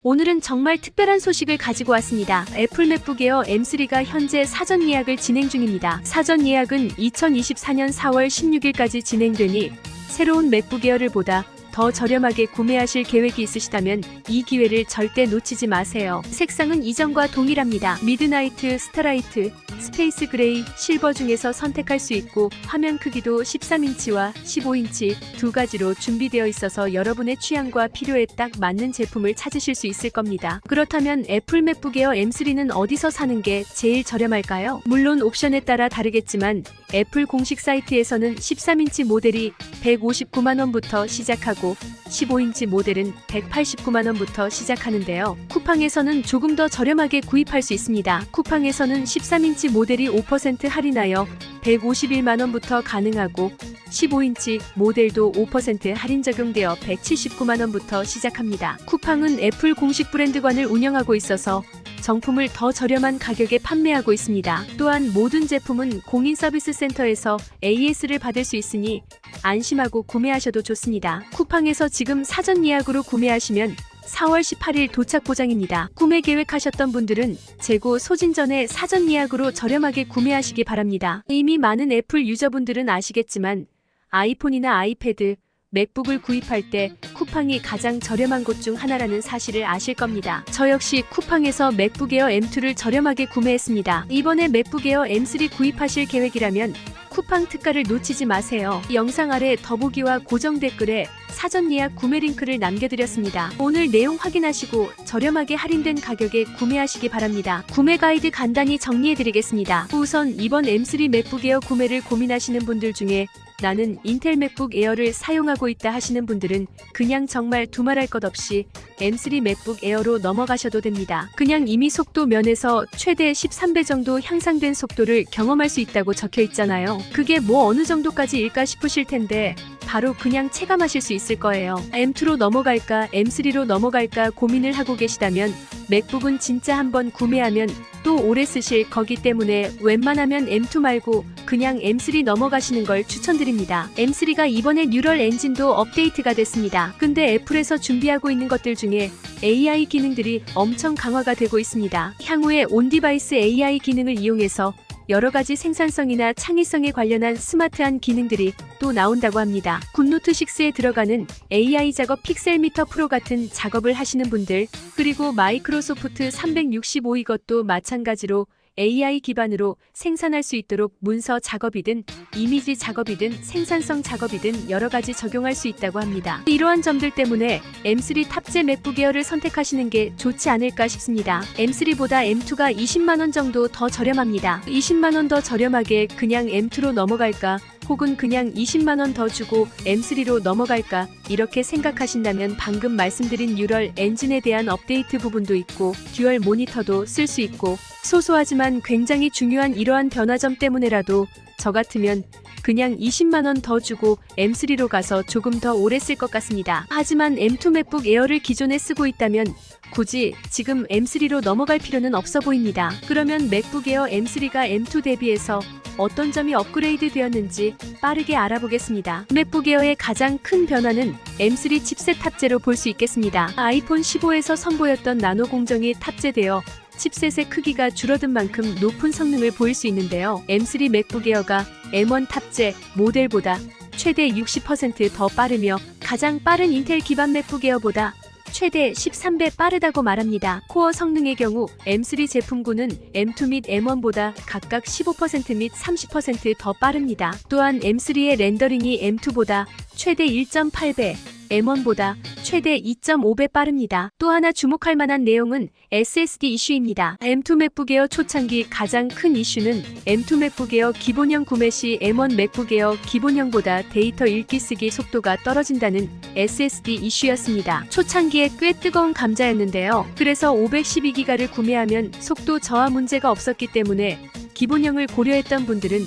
오늘은 정말 특별한 소식을 가지고 왔습니다. 애플 맥북 에어 M3가 현재 사전 예약을 진행 중입니다. 사전 예약은 2024년 4월 16일까지 진행되니 새로운 맥북 에어를 보다 더 저렴하게 구매하실 계획이 있으시다면 이 기회를 절대 놓치지 마세요. 색상은 이전과 동일합니다. 미드나이트, 스타라이트, 스페이스 그레이, 실버 중에서 선택할 수 있고 화면 크기도 13인치와 15인치 두 가지로 준비되어 있어서 여러분의 취향과 필요에 딱 맞는 제품을 찾으실 수 있을 겁니다. 그렇다면 애플 맥북 에어 M3는 어디서 사는 게 제일 저렴할까요? 물론 옵션에 따라 다르겠지만 애플 공식 사이트에서는 13인치 모델이 159만원부터 시작하고 15인치 모델은 189만원부터 시작하는데요. 쿠팡에서는 조금 더 저렴하게 구입할 수 있습니다. 쿠팡에서는 13인치 모델이 5% 할인하여 151만원부터 가능하고 15인치 모델도 5% 할인 적용되어 179만원부터 시작합니다. 쿠팡은 애플 공식 브랜드관을 운영하고 있어서 정품을 더 저렴한 가격에 판매하고 있습니다. 또한 모든 제품은 공인 서비스 센터에서 AS를 받을 수 있으니 안심하고 구매하셔도 좋습니다. 쿠팡에서 지금 사전 예약으로 구매하시면 4월 18일 도착 보장입니다. 구매 계획하셨던 분들은 재고 소진 전에 사전 예약으로 저렴하게 구매하시기 바랍니다. 이미 많은 애플 유저분들은 아시겠지만 아이폰이나 아이패드, 맥북을 구입할 때 쿠팡이 가장 저렴한 곳 중 하나라는 사실을 아실 겁니다. 저 역시 쿠팡에서 맥북 에어 M2를 저렴하게 구매했습니다. 이번에 맥북 에어 M3 구입하실 계획이라면 쿠팡 특가를 놓치지 마세요. 영상 아래 더보기와 고정 댓글에 사전 예약 구매 링크를 남겨드렸습니다. 오늘 내용 확인하시고 저렴하게 할인된 가격에 구매하시기 바랍니다. 구매 가이드 간단히 정리해드리겠습니다. 우선 이번 M3 맥북 에어 구매를 고민하시는 분들 중에 나는 인텔 맥북 에어를 사용하고 있다 하시는 분들은 그냥 정말 두말할 것 없이 M3 맥북 에어로 넘어가셔도 됩니다. 그냥 이미 속도 면에서 최대 13배 정도 향상된 속도를 경험할 수 있다고 적혀 있잖아요. 그게 뭐 어느 정도까지일까 싶으실 텐데 바로 그냥 체감하실 수 있을 거예요. M2로 넘어갈까 M3로 넘어갈까 고민을 하고 계시다면 맥북은 진짜 한번 구매하면 또 오래 쓰실 거기 때문에 웬만하면 M2 말고 그냥 M3 넘어가시는 걸 추천드립니다. M3가 이번에 뉴럴 엔진도 업데이트가 됐습니다. 근데 애플에서 준비하고 있는 것들 중에 AI 기능들이 엄청 강화가 되고 있습니다. 향후에 온디바이스 AI 기능을 이용해서 여러가지 생산성이나 창의성에 관련한 스마트한 기능들이 또 나온다고 합니다. 굿노트 6에 들어가는 AI 작업 픽셀미터 프로 같은 작업을 하시는 분들, 그리고 마이크로소프트 365 이것도 마찬가지로 AI 기반으로 생산할 수 있도록 문서 작업이든 이미지 작업이든 생산성 작업이든 여러가지 적용할 수 있다고 합니다. 이러한 점들 때문에 M3 탑재 맥북 에어를 선택하시는 게 좋지 않을까 싶습니다. M3보다 M2가 20만원 정도 더 저렴합니다. 20만원 더 저렴하게 그냥 M2로 넘어갈까? 혹은 그냥 20만원 더 주고 M3로 넘어갈까 이렇게 생각하신다면 방금 말씀드린 뉴럴 엔진에 대한 업데이트 부분도 있고 듀얼 모니터도 쓸 수 있고 소소하지만 굉장히 중요한 이러한 변화점 때문에라도 저 같으면 그냥 20만원 더 주고 M3로 가서 조금 더 오래 쓸 것 같습니다. 하지만 M2 맥북 에어를 기존에 쓰고 있다면 굳이 지금 M3로 넘어갈 필요는 없어 보입니다. 그러면 맥북 에어 M3가 M2 대비해서 어떤 점이 업그레이드 되었는지 빠르게 알아보겠습니다. 맥북 에어의 가장 큰 변화는 M3 칩셋 탑재로 볼 수 있겠습니다. 아이폰 15에서 선보였던 나노 공정이 탑재되어 칩셋의 크기가 줄어든 만큼 높은 성능을 보일 수 있는데요. M3 맥북 에어가 M1 탑재 모델보다 최대 60% 더 빠르며 가장 빠른 인텔 기반 맥북 에어보다 최대 13배 빠르다고 말합니다. 코어 성능의 경우 M3 제품군은 M2 및 M1보다 각각 15% 및 30% 더 빠릅니다. 또한 M3의 렌더링이 M2보다 최대 1.8배, M1보다 최대 2.5배 빠릅니다. 또 하나 주목할 만한 내용은 SSD 이슈입니다. M2 맥북 에어 초창기 가장 큰 이슈는 M2 맥북 에어 기본형 구매 시 M1 맥북 에어 기본형보다 데이터 읽기 쓰기 속도가 떨어진다는 SSD 이슈였습니다. 초창기에 꽤 뜨거운 감자였는데요. 그래서 512기가를 구매하면 속도 저하 문제가 없었기 때문에 기본형을 고려했던 분들은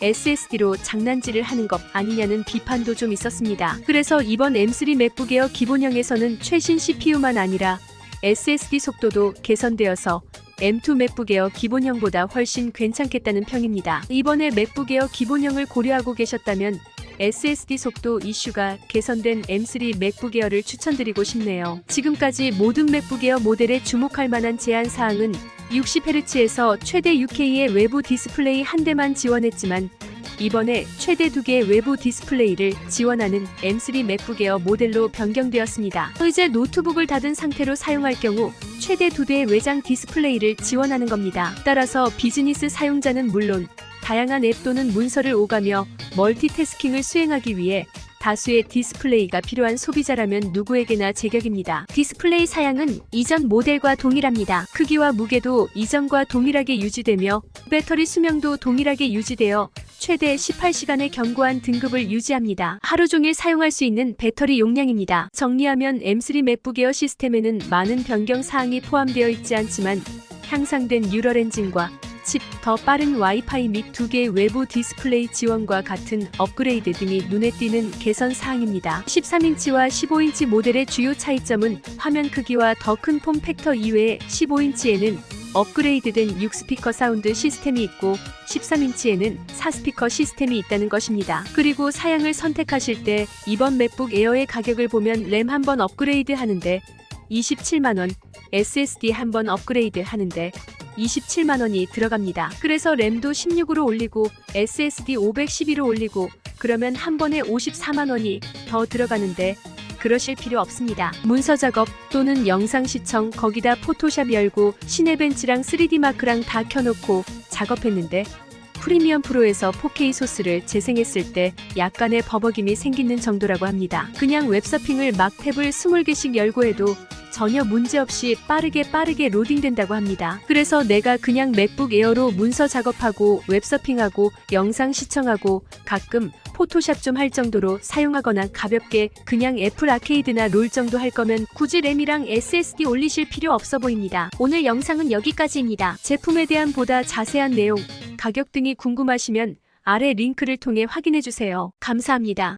SSD로 장난질을 하는 것 아니냐는 비판도 좀 있었습니다. 그래서 이번 M3 맥북 에어 기본형에서는 최신 CPU만 아니라 SSD 속도도 개선되어서 M2 맥북 에어 기본형보다 훨씬 괜찮겠다는 평입니다. 이번에 맥북 에어 기본형을 고려하고 계셨다면 SSD 속도 이슈가 개선된 M3 맥북 에어를 추천드리고 싶네요. 지금까지 모든 맥북 에어 모델에 주목할 만한 제한 사항은 60Hz에서 최대 6K의 외부 디스플레이 한 대만 지원했지만 이번에 최대 2개의 외부 디스플레이를 지원하는 M3 맥북 에어 모델로 변경되었습니다. 이제 노트북을 닫은 상태로 사용할 경우 최대 2대의 외장 디스플레이를 지원하는 겁니다. 따라서 비즈니스 사용자는 물론 다양한 앱 또는 문서를 오가며 멀티태스킹을 수행하기 위해 다수의 디스플레이가 필요한 소비자라면 누구에게나 제격입니다. 디스플레이 사양은 이전 모델과 동일합니다. 크기와 무게도 이전과 동일하게 유지되며 배터리 수명도 동일하게 유지되어 최대 18시간의 견고한 등급을 유지합니다. 하루 종일 사용할 수 있는 배터리 용량입니다. 정리하면 M3 맥북 에어 시스템에는 많은 변경 사항이 포함되어 있지 않지만 향상된 뉴럴 엔진과 칩, 더 빠른 와이파이 및 2개의 외부 디스플레이 지원과 같은 업그레이드 등이 눈에 띄는 개선 사항입니다. 13인치와 15인치 모델의 주요 차이점은 화면 크기와 더 큰 폼 팩터 이외에 15인치에는 업그레이드된 6스피커 사운드 시스템이 있고 13인치에는 4스피커 시스템이 있다는 것입니다. 그리고 사양을 선택하실 때 이번 맥북 에어의 가격을 보면 램 한 번 업그레이드 하는데 27만원, SSD 한 번 업그레이드 하는데 27만원이 들어갑니다. 그래서 램도 16으로 올리고 SSD 512로 올리고 그러면 한 번에 54만원이 더 들어가는데 그러실 필요 없습니다. 문서 작업 또는 영상 시청 거기다 포토샵 열고 시네벤치랑 3D 마크랑 다 켜놓고 작업했는데 프리미엄 프로에서 4K 소스를 재생했을 때 약간의 버벅임이 생기는 정도라고 합니다. 그냥 웹서핑을 막 탭을 20개씩 열고 해도 전혀 문제없이 빠르게 로딩된다고 합니다. 그래서 내가 그냥 맥북 에어로 문서 작업하고 웹서핑하고 영상 시청하고 가끔 포토샵 좀 할 정도로 사용하거나 가볍게 그냥 애플 아케이드나 롤 정도 할 거면 굳이 램이랑 SSD 올리실 필요 없어 보입니다. 오늘 영상은 여기까지입니다. 제품에 대한 보다 자세한 내용, 가격 등이 궁금하시면 아래 링크를 통해 확인해주세요. 감사합니다.